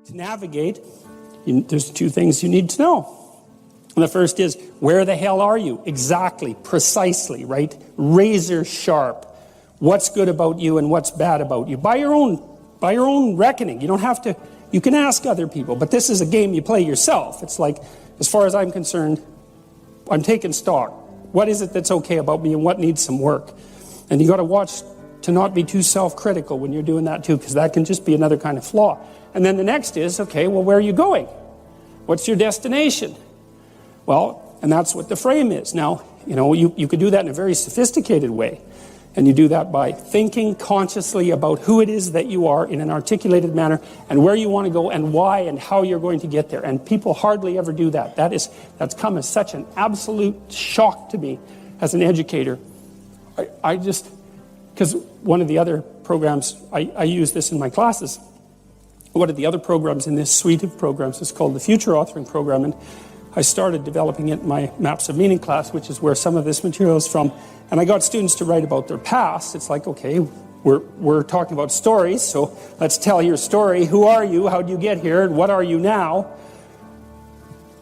To navigate, there's two things you need to know. And the first is, where the hell are you? Exactly, precisely, right? Razor sharp. What's good about you and what's bad about you? By your own reckoning. You don't have to, you can ask other people, but this is a game you play yourself. It's like, as far as I'm concerned, I'm taking stock. What is it that's okay about me and what needs some work? And you got to watch to not be too self-critical when you're doing that too, because that can just be another kind of flaw. And then the next is, okay, well, where are you going? What's your destination? Well, and that's what the frame is. Now, you could do that in a very sophisticated way. And you do that by thinking consciously about who it is that you are in an articulated manner and where you want to go and why and how you're going to get there. And people hardly ever do that. That's come as such an absolute shock to me as an educator. Because one of the other programs, I use this in my classes. One of the other programs in this suite of programs is called the Future Authoring Program, and I started developing it in my Maps of Meaning class, which is where some of this material is from. And I got students to write about their past. It's like, okay, we're talking about stories, so let's tell your story. Who are you? How did you get here? And what are you now?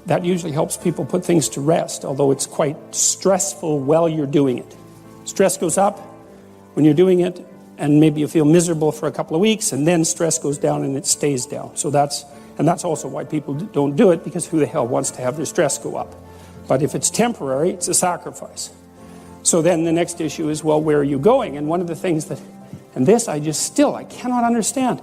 That usually helps people put things to rest, although it's quite stressful while you're doing it. Stress goes up when you're doing it, and maybe you feel miserable for a couple of weeks, and then stress goes down and it stays down. So that's also why people don't do it, because who the hell wants to have their stress go up? But if it's temporary, it's a sacrifice. So then the next issue is, well, where are you going? And one of the things that, and this I cannot understand,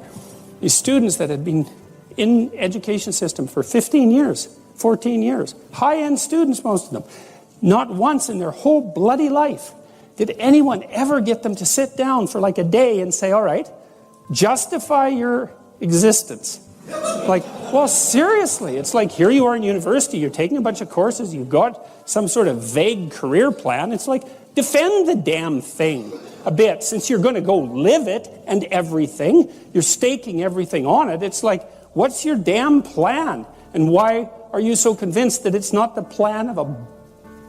these students that have been in education system for 15 years, 14 years, high-end students, most of them, not once in their whole bloody life did anyone ever get them to sit down for like a day and say, all right, justify your existence. Like, well, seriously, it's like here you are in university, you're taking a bunch of courses, you've got some sort of vague career plan. It's like, defend the damn thing a bit. Since you're going to go live it and everything, you're staking everything on it. It's like, what's your damn plan? And why are you so convinced that it's not the plan of a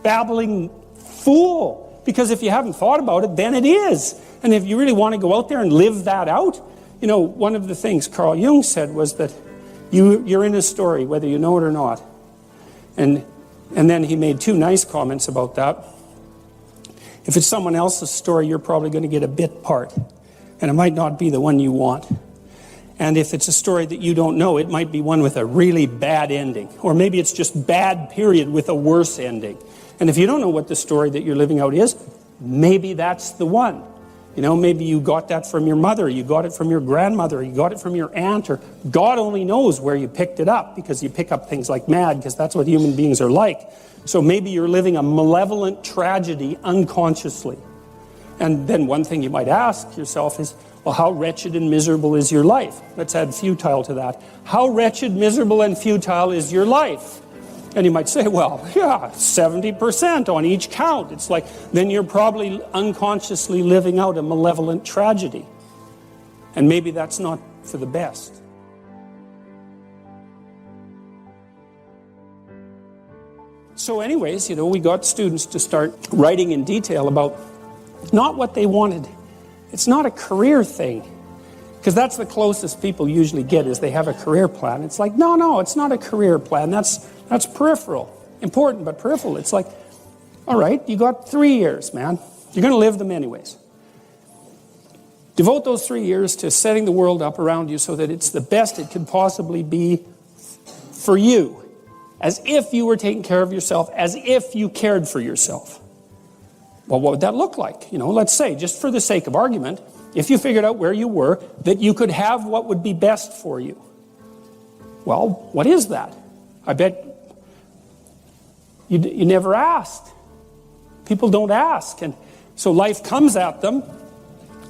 babbling fool? Because if you haven't thought about it, then it is. And if you really want to go out there and live that out, one of the things Carl Jung said was that you're in a story, whether you know it or not. And then he made two nice comments about that. If it's someone else's story, you're probably going to get a bit part. And it might not be the one you want. And if it's a story that you don't know, it might be one with a really bad ending. Or maybe it's just bad, period, with a worse ending. And if you don't know what the story that you're living out is, maybe that's the one. Maybe you got that from your mother, you got it from your grandmother, you got it from your aunt, or God only knows where you picked it up, because you pick up things like mad, because that's what human beings are like. So maybe you're living a malevolent tragedy unconsciously. And then one thing you might ask yourself is, well, how wretched and miserable is your life? Let's add futile to that. How wretched, miserable, and futile is your life? And you might say, well, yeah, 70% on each count. It's like, then you're probably unconsciously living out a malevolent tragedy. And maybe that's not for the best. So anyways, we got students to start writing in detail about not what they wanted. It's not a career thing. Because that's the closest people usually get, is they have a career plan. It's like, no, it's not a career plan. That's peripheral. Important, but peripheral. It's like, all right, you got 3 years, man. You're going to live them anyways. Devote those 3 years to setting the world up around you so that it's the best it could possibly be for you. As if you were taking care of yourself, as if you cared for yourself. Well, what would that look like? Let's say, just for the sake of argument, if you figured out where you were, that you could have what would be best for you. Well, what is that? I bet you never asked. People don't ask. And so life comes at them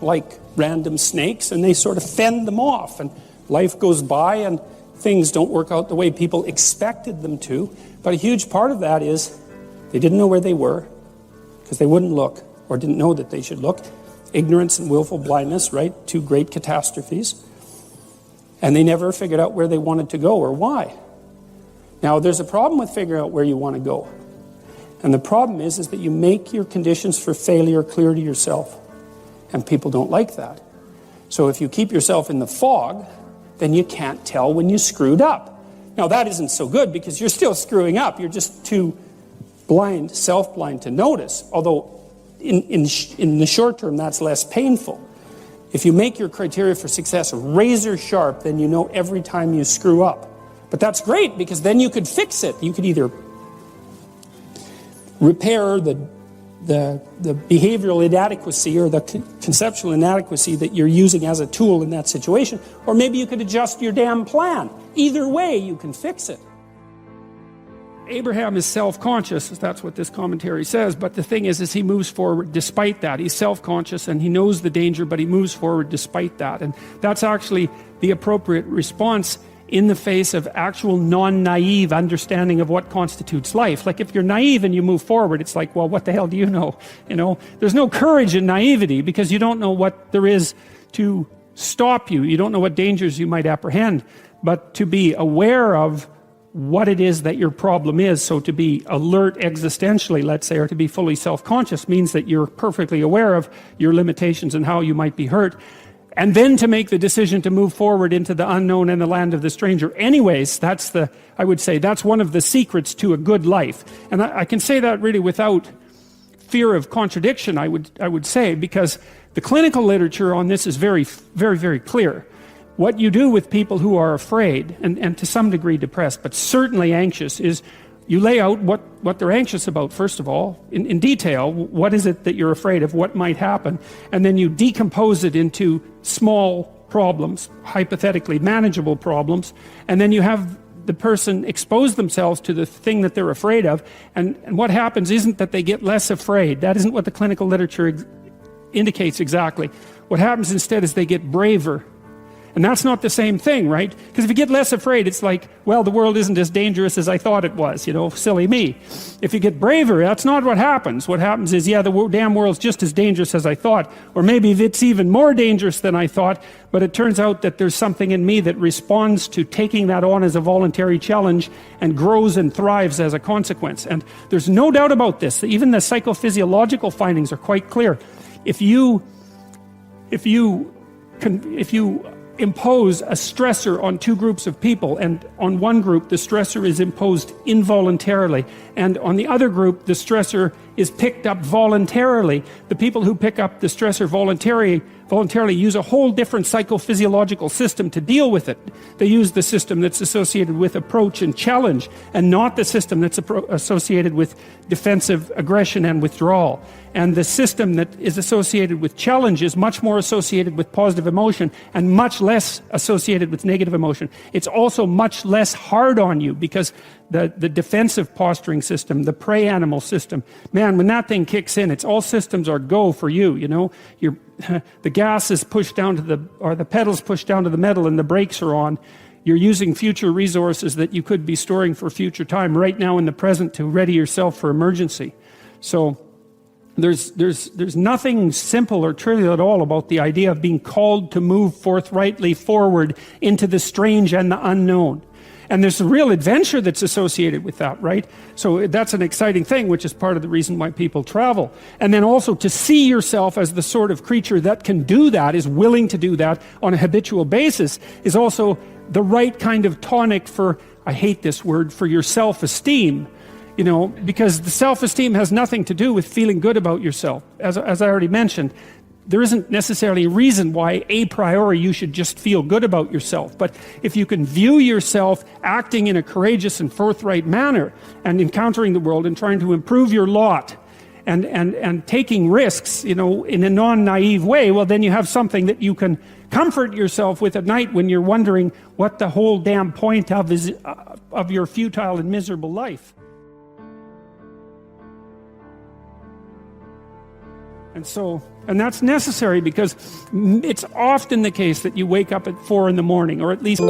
like random snakes, and they sort of fend them off. And life goes by, and things don't work out the way people expected them to. But a huge part of that is they didn't know where they were because they wouldn't look, or didn't know that they should look. Ignorance and willful blindness, right? Two great catastrophes. And they never figured out where they wanted to go or why. Now, there's a problem with figuring out where you want to go. And the problem is that you make your conditions for failure clear to yourself. And people don't like that. So if you keep yourself in the fog, then you can't tell when you screwed up. Now that isn't so good because you're still screwing up. You're just too blind, self-blind to notice. Although in the short term, that's less painful. If you make your criteria for success razor sharp, then you know every time you screw up. But that's great because then you could fix it. You could either repair the behavioral inadequacy or the conceptual inadequacy that you're using as a tool in that situation, or maybe you could adjust your damn plan. Either way, you can fix it. Abraham is self-conscious, that's what this commentary says, but the thing is he moves forward despite that. He's self-conscious and he knows the danger, but he moves forward despite that. And that's actually the appropriate response in the face of actual non-naive understanding of what constitutes life. Like if you're naive and you move forward, it's like, well, what the hell do you know? You know, there's no courage in naivety because you don't know what there is to stop you. You don't know what dangers you might apprehend. But to be aware of what it is that your problem is, so to be alert existentially, let's say, or to be fully self-conscious means that you're perfectly aware of your limitations and how you might be hurt. And then to make the decision to move forward into the unknown and the land of the stranger. Anyways, I would say that's one of the secrets to a good life. And I can say that really without fear of contradiction, I would say, because the clinical literature on this is very, very, very clear. What you do with people who are afraid, and to some degree depressed, but certainly anxious, is you lay out what they're anxious about, first of all, in detail. What is it that you're afraid of? What might happen? And then you decompose it into small problems, hypothetically manageable problems, and then you have the person expose themselves to the thing that they're afraid of, and what happens isn't that they get less afraid. That isn't what the clinical literature indicates exactly. What happens instead is they get braver. And that's not the same thing, right? Because if you get less afraid, it's like, well, the world isn't as dangerous as I thought it was, you know, silly me. If you get braver, that's not what happens. What happens is, yeah, the damn world's just as dangerous as I thought, or maybe it's even more dangerous than I thought, but it turns out that there's something in me that responds to taking that on as a voluntary challenge and grows and thrives as a consequence. And there's no doubt about this. Even the psychophysiological findings are quite clear. If you impose a stressor on two groups of people, and on one group the stressor is imposed involuntarily, and on the other group the stressor is picked up voluntarily, the people who pick up the stressor voluntarily use a whole different psychophysiological system to deal with it. They use the system that's associated with approach and challenge, and not the system that's associated with defensive aggression and withdrawal. And the system that is associated with challenge is much more associated with positive emotion and much less associated with negative emotion. It's also much less hard on you because the defensive posturing system, the prey animal system, man, when that thing kicks in, it's all systems are go for you, you know. The gas is pushed down to the pedals pushed down to the metal and the brakes are on. You're using future resources that you could be storing for future time right now in the present to ready yourself for emergency. So there's nothing simple or trivial at all about the idea of being called to move forthrightly forward into the strange and the unknown. And there's a real adventure that's associated with that, right? So that's an exciting thing, which is part of the reason why people travel. And then also to see yourself as the sort of creature that can do that, is willing to do that on a habitual basis, is also the right kind of tonic for, I hate this word, for your self-esteem. You know, because the self-esteem has nothing to do with feeling good about yourself. As I already mentioned, there isn't necessarily a reason why a priori you should just feel good about yourself. But if you can view yourself acting in a courageous and forthright manner and encountering the world and trying to improve your lot and taking risks, you know, in a non-naive way, well, then you have something that you can comfort yourself with at night when you're wondering what the whole damn point of your futile and miserable life. And that's necessary because it's often the case that you wake up at 4 in the morning, or at least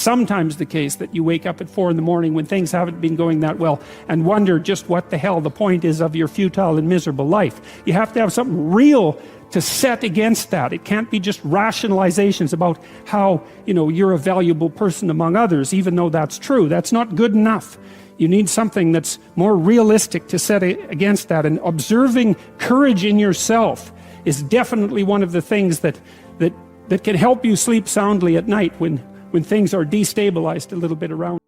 sometimes the case that you wake up at 4 in the morning when things haven't been going that well and wonder just what the hell the point is of your futile and miserable life. You have to have something real to set against that. It can't be just rationalizations about how, you're a valuable person among others, even though that's true. That's not good enough. You need something that's more realistic to set against that. And observing courage in yourself is definitely one of the things that can help you sleep soundly at night when things are destabilized a little bit around.